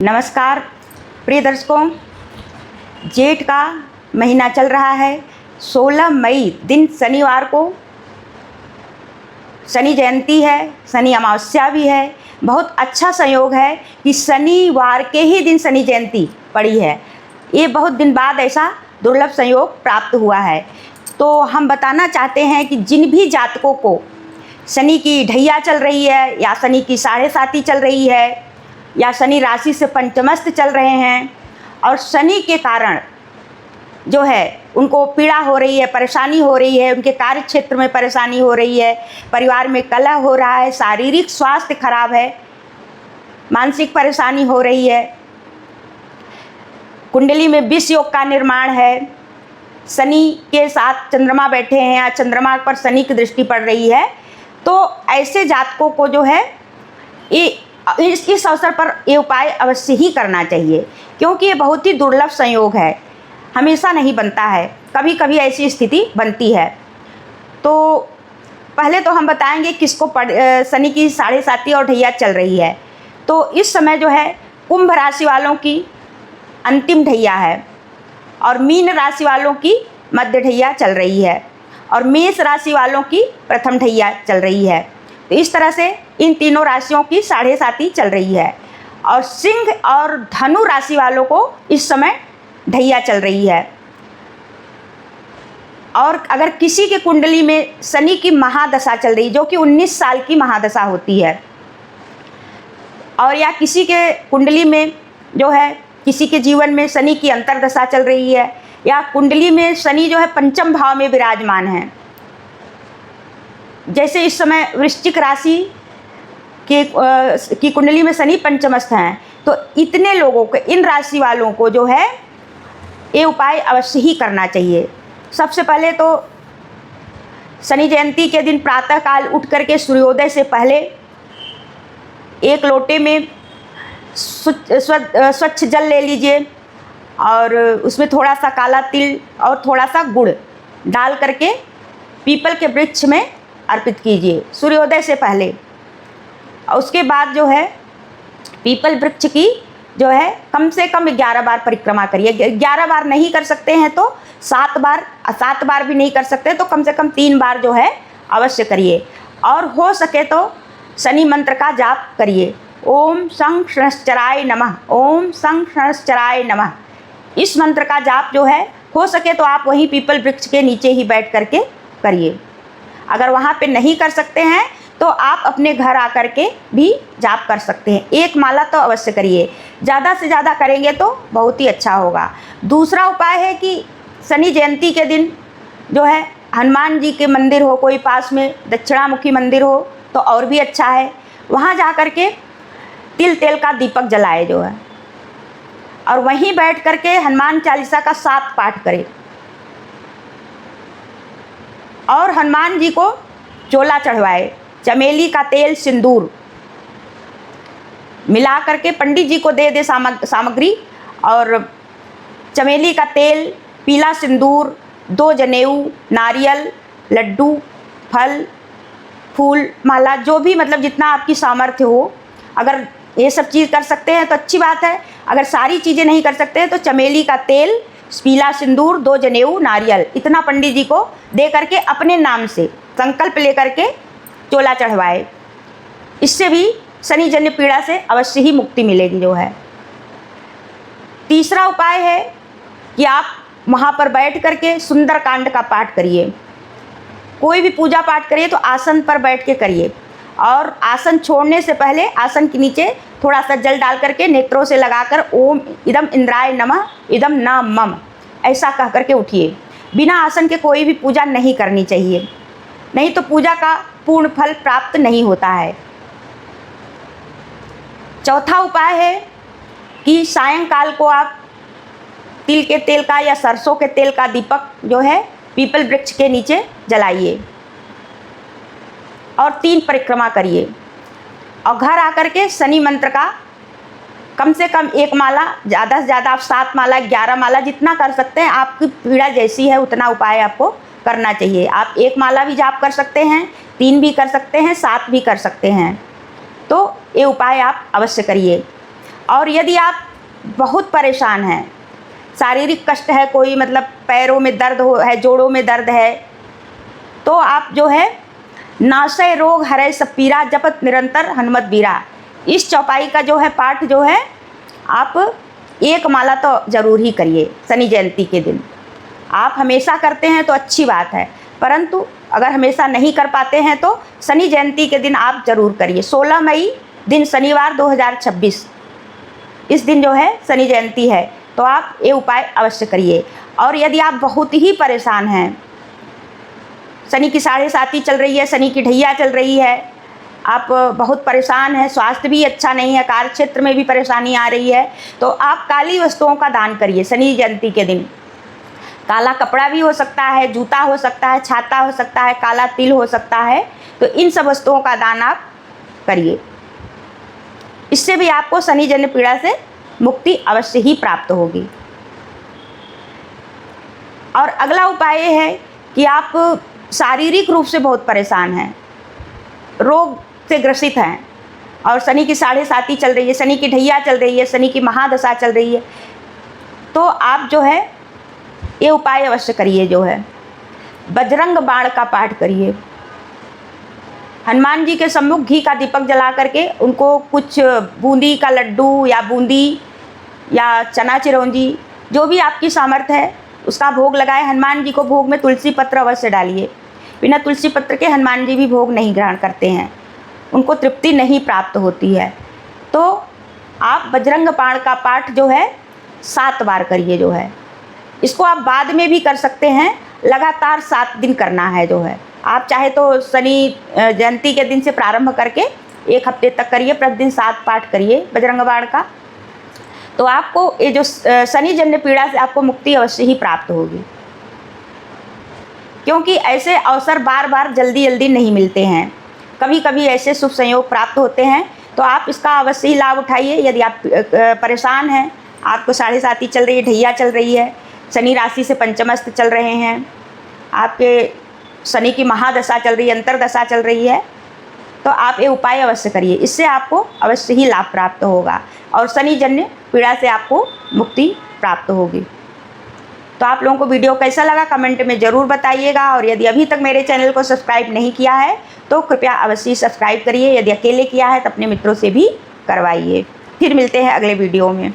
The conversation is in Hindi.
नमस्कार प्रिय दर्शकों, जेठ का महीना चल रहा है। 16 मई दिन शनिवार को शनि जयंती है, शनि अमावस्या भी है। बहुत अच्छा संयोग है कि शनिवार के ही दिन शनि जयंती पड़ी है। ये बहुत दिन बाद ऐसा दुर्लभ संयोग प्राप्त हुआ है। तो हम बताना चाहते हैं कि जिन भी जातकों को शनि की ढैया चल रही है या शनि की 7.5 चल रही है या शनि राशि से पंचमस्त चल रहे हैं और शनि के कारण जो है उनको पीड़ा हो रही है, परेशानी हो रही है, उनके कार्य क्षेत्र में परेशानी हो रही है, परिवार में कलह हो रहा है, शारीरिक स्वास्थ्य खराब है, मानसिक परेशानी हो रही है, कुंडली में विष योग का निर्माण है, शनि के साथ चंद्रमा बैठे हैं या चंद्रमा पर शनि की दृष्टि पड़ रही है, तो ऐसे जातकों को जो है इस अवसर पर ये उपाय अवश्य ही करना चाहिए, क्योंकि ये बहुत ही दुर्लभ संयोग है। हमेशा नहीं बनता है, कभी कभी ऐसी स्थिति बनती है। तो पहले तो हम बताएंगे किसको शनि की 7.5 और ढैया चल रही है। तो इस समय जो है कुंभ राशि वालों की अंतिम ढैया है और मीन राशि वालों की मध्य ढैया चल रही है और मेष राशि वालों की प्रथम ढैया चल रही है। तो इस तरह से इन तीनों राशियों की 7.5 चल रही है और सिंह और धनु राशि वालों को इस समय ढैया चल रही है। और अगर किसी के कुंडली में शनि की महादशा चल रही, जो कि 19 साल की महादशा होती है, और या किसी के कुंडली में जो है किसी के जीवन में शनि की अंतर्दशा चल रही है या कुंडली में शनि जो है पंचम भाव में विराजमान है, जैसे इस समय वृश्चिक राशि की कुंडली में शनि पंचमस्थ हैं, तो इतने लोगों को, इन राशि वालों को जो है ये उपाय अवश्य ही करना चाहिए। सबसे पहले तो शनि जयंती के दिन प्रातःकाल उठ करके सूर्योदय से पहले एक लोटे में स्वच्छ जल ले लीजिए और उसमें थोड़ा सा काला तिल और थोड़ा सा गुड़ डाल करके पीपल के वृक्ष में अर्पित कीजिए सूर्योदय से पहले। और उसके बाद जो है पीपल वृक्ष की जो है कम से कम 11 बार परिक्रमा करिए। 11 बार नहीं कर सकते हैं तो 7 बार भी नहीं कर सकते तो कम से कम 3 बार जो है अवश्य करिए। और हो सके तो शनि मंत्र का जाप करिए, ओम शं शनश्चराय नमः, ओम शं शनश्चराय नमः। इस मंत्र का जाप जो है हो सके तो आप वहीं पीपल वृक्ष के नीचे ही बैठ करके करिए। अगर वहाँ पे नहीं कर सकते हैं तो आप अपने घर आकर के भी जाप कर सकते हैं। एक माला तो अवश्य करिए, ज़्यादा से ज़्यादा करेंगे तो बहुत ही अच्छा होगा। दूसरा उपाय है कि शनि जयंती के दिन जो है हनुमान जी के मंदिर हो, कोई पास में दक्षिणामुखी मंदिर हो तो और भी अच्छा है, वहाँ जा कर के तिल तेल का दीपक जलाए जो है और वहीं बैठ करके हनुमान चालीसा का 7 पाठ करें और हनुमान जी को चोला चढ़वाए। चमेली का तेल सिंदूर मिला करके पंडित जी को दे सामग्री, और चमेली का तेल, पीला सिंदूर, 2 जनेऊ, नारियल, लड्डू, फल, फूल, माला, जो भी मतलब जितना आपकी सामर्थ्य हो। अगर ये सब चीज़ कर सकते हैं तो अच्छी बात है, अगर सारी चीज़ें नहीं कर सकते हैं तो चमेली का तेल, पीला सिंदूर, 2 जनेऊ, नारियल, इतना पंडित जी को दे करके अपने नाम से संकल्प लेकर के चोला चढ़वाए। इससे भी शनि जन्य पीड़ा से अवश्य ही मुक्ति मिलेगी जो है। तीसरा उपाय है कि आप वहाँ पर बैठ करके सुंदरकांड का पाठ करिए। कोई भी पूजा पाठ करिए तो आसन पर बैठ के करिए और आसन छोड़ने से पहले आसन के नीचे थोड़ा सा जल डाल करके नेत्रों से लगाकर ओम इदम इंद्राय नमः इदम न मम ऐसा कह करके उठिए। बिना आसन के कोई भी पूजा नहीं करनी चाहिए, नहीं तो पूजा का पूर्ण फल प्राप्त नहीं होता है। चौथा उपाय है कि सायंकाल को आप तिल के तेल का या सरसों के तेल का दीपक जो है पीपल वृक्ष के नीचे जलाइए और 3 परिक्रमा करिए और घर आकर के शनि मंत्र का कम से कम 1 माला, ज़्यादा से ज़्यादा आप 7 माला, 11 माला, जितना कर सकते हैं, आपकी पीड़ा जैसी है उतना उपाय आपको करना चाहिए। आप 1 माला भी जाप कर सकते हैं, 3 भी कर सकते हैं, 7 भी कर सकते हैं। तो ये उपाय आप अवश्य करिए। और यदि आप बहुत परेशान हैं, शारीरिक कष्ट है, कोई मतलब पैरों में दर्द हो है, जोड़ों में दर्द है, तो आप जो है नाशय रोग हरै सब पीरा जपत निरंतर हनुमत बीरा, इस चौपाई का जो है पाठ जो है आप 1 माला तो ज़रूर ही करिए शनि जयंती के दिन। आप हमेशा करते हैं तो अच्छी बात है, परंतु अगर हमेशा नहीं कर पाते हैं तो शनि जयंती के दिन आप ज़रूर करिए। 16 मई दिन शनिवार 2026 इस दिन जो है शनि जयंती है, तो आप ये उपाय अवश्य करिए। और यदि आप बहुत ही परेशान हैं, शनि की 7.5 चल रही है, शनि की ढैया चल रही है, आप बहुत परेशान हैं, स्वास्थ्य भी अच्छा नहीं है, कार्य क्षेत्र में भी परेशानी आ रही है, तो आप काली वस्तुओं का दान करिए शनि जयंती के दिन। काला कपड़ा भी हो सकता है, जूता हो सकता है, छाता हो सकता है, काला तिल हो सकता है, तो इन सब वस्तुओं का दान आप करिए। इससे भी आपको शनि जन्य पीड़ा से मुक्ति अवश्य ही प्राप्त होगी। और अगला उपाय ये है कि आप शारीरिक रूप से बहुत परेशान हैं, रोग से ग्रसित हैं और शनि की 7.5 चल रही है, शनि की ढैया चल रही है, शनि की महादशा चल रही है, तो आप जो है ये उपाय अवश्य करिए। जो है बजरंग बाण का पाठ करिए, हनुमान जी के सम्मुख घी का दीपक जला करके उनको कुछ बूंदी का लड्डू या बूंदी या चना चिरौंजी जो भी आपकी सामर्थ्य है उसका भोग लगाए। हनुमान जी को भोग में तुलसी पत्र अवश्य डालिए, बिना तुलसी पत्र के हनुमान जी भी भोग नहीं ग्रहण करते हैं, उनको तृप्ति नहीं प्राप्त होती है। तो आप बजरंग बाण का पाठ जो है 7 बार करिए। जो है इसको आप बाद में भी कर सकते हैं, लगातार 7 दिन करना है। जो है आप चाहे तो शनि जयंती के दिन से प्रारंभ करके 1 हफ्ते तक करिए, प्रतिदिन 7 पाठ करिए बजरंग बाण का, तो आपको ये जो शनि जन्य पीड़ा से आपको मुक्ति अवश्य ही प्राप्त होगी। क्योंकि ऐसे अवसर बार बार जल्दी जल्दी नहीं मिलते हैं, कभी कभी ऐसे शुभ संयोग प्राप्त होते हैं, तो आप इसका अवश्य ही लाभ उठाइए। यदि आप परेशान हैं, आपको 7.5 चल रही है, ढैया चल रही है, शनि राशि से पंचमस्त चल रहे हैं, आपके शनि की महादशा चल रही है, अंतरदशा चल रही है, तो आप ये उपाय अवश्य करिए, इससे आपको अवश्य ही लाभ प्राप्त होगा और शनि जन्य पीड़ा से आपको मुक्ति प्राप्त होगी। तो आप लोगों को वीडियो कैसा लगा कमेंट में ज़रूर बताइएगा, और यदि अभी तक मेरे चैनल को सब्सक्राइब नहीं किया है तो कृपया अवश्य सब्सक्राइब करिए, यदि अकेले किया है तो अपने मित्रों से भी करवाइए। फिर मिलते हैं अगले वीडियो में।